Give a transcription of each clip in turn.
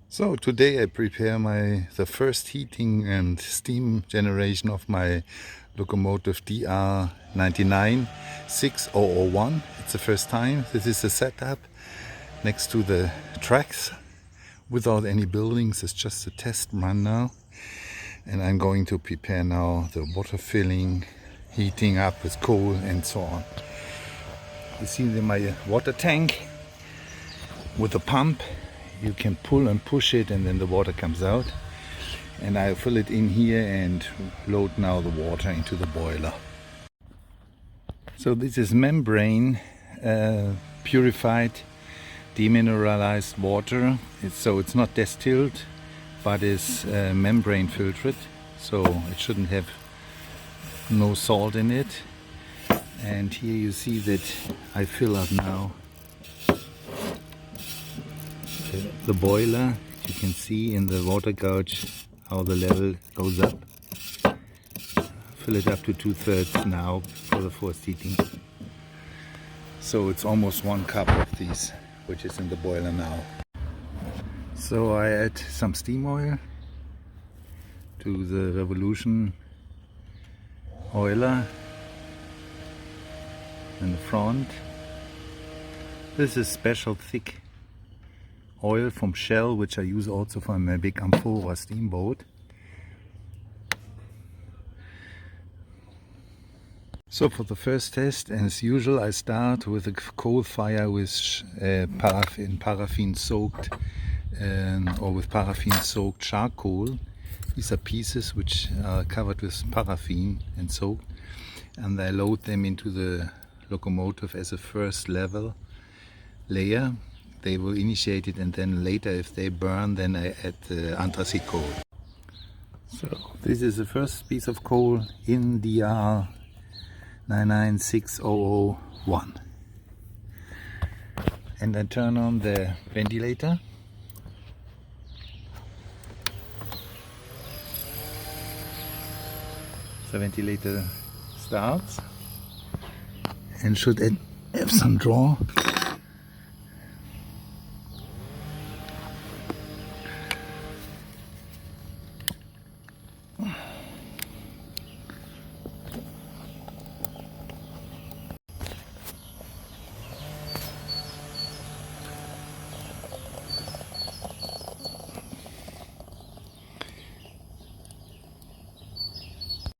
So today I prepare the first heating and steam generation of my locomotive DR99 6001. It's the first time. This is the setup next to the tracks without any buildings. It's just a test run now. And I'm going to prepare now the water filling, heating up with coal and so on. You see my water tank with a pump. You can pull and push it and then the water comes out. And I fill it in here and load now the water into the boiler. So this is membrane purified demineralized water. It's not distilled, but is membrane filtered, so it shouldn't have no salt in it. And here you see that I fill up now the boiler. You can see in the water gauge how the level goes up. Fill it up to 2/3 now for the forced heating. So it's almost 1 cup of these, which is in the boiler now. So I add some steam oil to the Revolution oiler in the front. This is special thick oil from Shell, which I use also for my big Amphora steamboat. So for the first test, as usual, I start with a coal fire with paraffin soaked or with paraffin soaked charcoal. These are pieces which are covered with paraffin and soaked, and I load them into the locomotive as a first layer. They will initiate it, and then later if they burn, then I add the anthracite coal. So this is the first piece of coal in DR9960001. And I turn on the ventilator. The ventilator starts and should have some draw.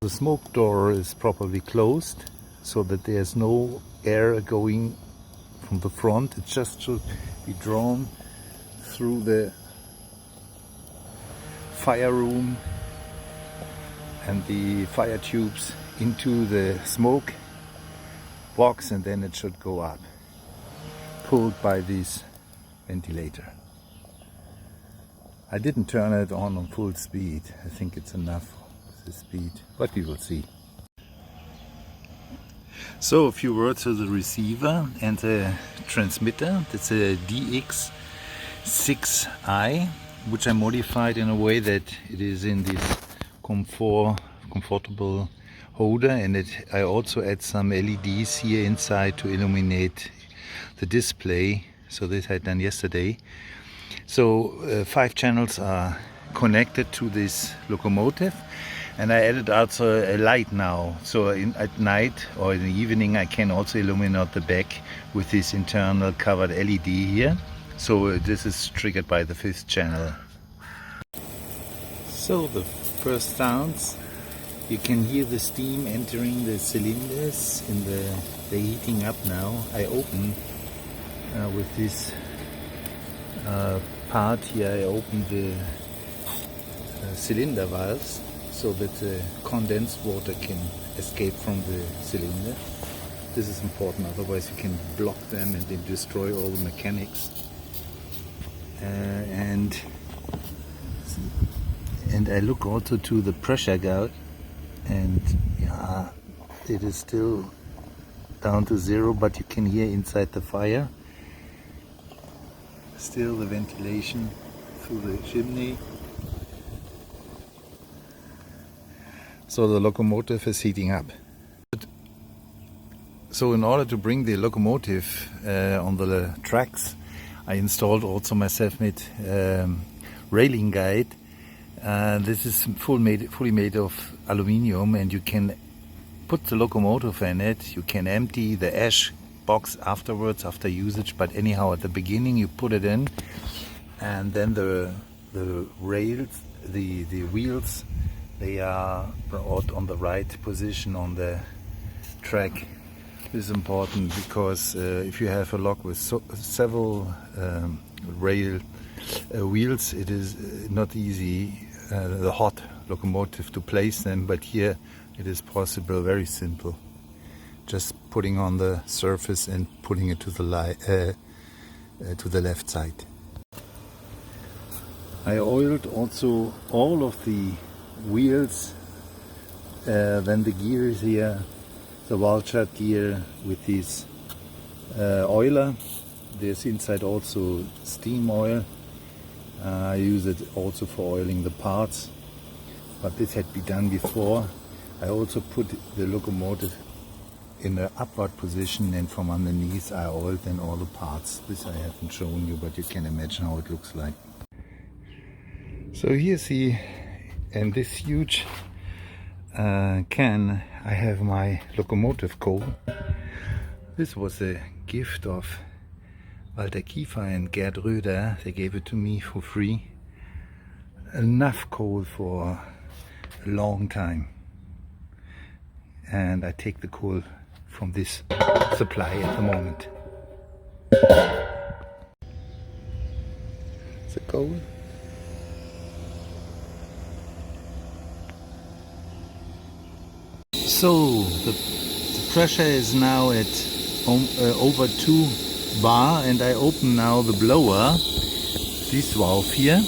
The smoke door is properly closed so that there's no air going from the front. It just should be drawn through the fire room and the fire tubes into the smoke box, and then it should go up, pulled by this ventilator. I didn't turn it on full speed. I think it's enough speed, but we will see. So a few words to the receiver and the transmitter. That's a DX6i, which I modified in a way that it is in this comfortable holder, and I also add some LEDs here inside to illuminate the display. So this I had done yesterday. So 5 channels are connected to this locomotive. And I added also a light now, so at night or in the evening I can also illuminate the back with this internal covered LED here. So this is triggered by the 5th channel. So the first sounds, you can hear the steam entering the cylinders in they're heating up now. I open with this part here, I open the cylinder valves, so that the condensed water can escape from the cylinder. This is important, otherwise you can block them and then destroy all the mechanics. And I look also to the pressure gauge, and yeah, it is still down to 0, but you can hear inside the fire still the ventilation through the chimney. So the locomotive is heating up. So in order to bring the locomotive on the tracks, I installed also my self-made railing guide. This is fully made of aluminium, and you can put the locomotive in it. You can empty the ash box afterwards, after usage, but anyhow at the beginning you put it in, and then the rails, the wheels, they are brought on the right position on the track. This is important because if you have a log with several wheels, it is not easy, the hot locomotive, to place them, but here it is possible, very simple. Just putting on the surface and putting it to the left side. I oiled also all of the wheels, then the gears here, the Walter gear with this oiler. There's inside also steam oil. I use it also for oiling the parts, but this had been done before. I also put the locomotive in an upward position, and from underneath I oiled then all the parts. This I haven't shown you, but you can imagine how it looks like. So here's in this huge can I have my locomotive coal. This was a gift of Walter Kolb and Gerd Röder. They gave it to me for free. Enough coal for a long time. And I take the coal from this supply at the moment. The coal. So the pressure is now at over 2 bar, and I open now the blower, this valve here,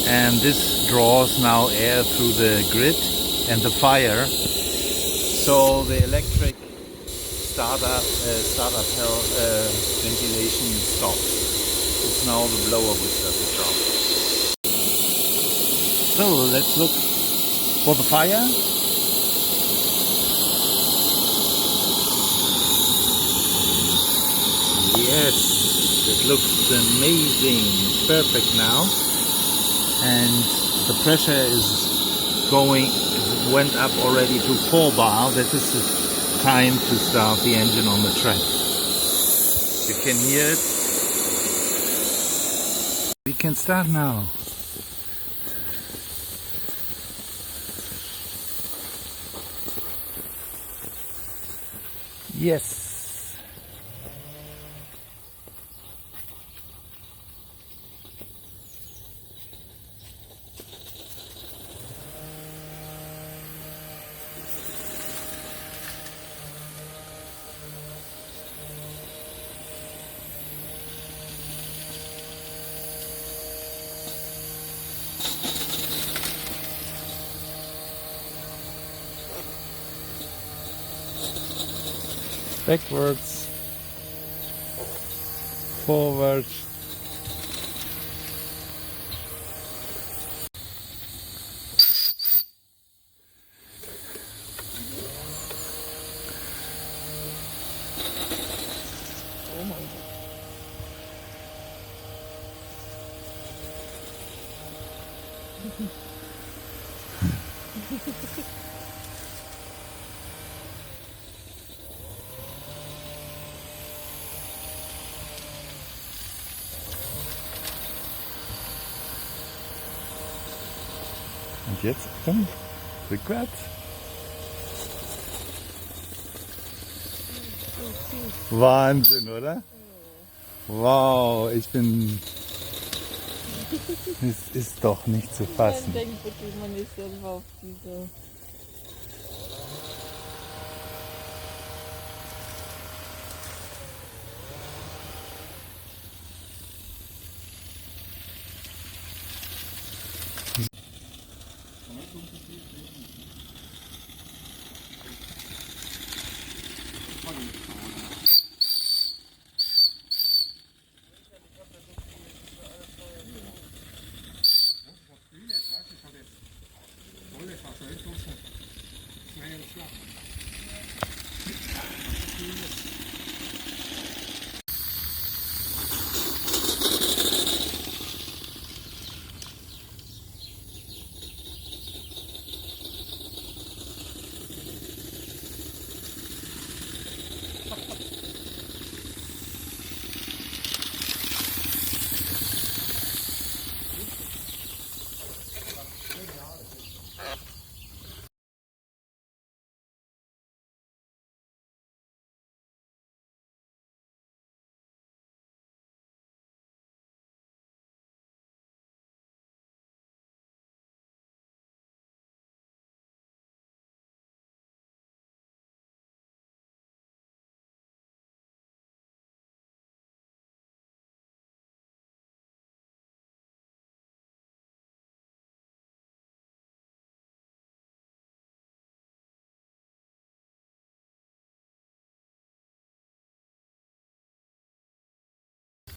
and this draws now air through the grid and the fire, so the electric startup ventilation stops. It's now the blower which does the job. So let's look for the fire. Yes, it looks amazing. It's perfect now, and the pressure went up already to 4 bar. That is the time to start the engine on the track. You can hear it. We can start now. Yes. Backwards, forward. Oh my God. Und jetzt, Achtung, rückwärts. Wahnsinn, oder? Wow, es ist doch nicht zu fassen. Man denkt wirklich, man ist selber auf diese... Schnell und flach.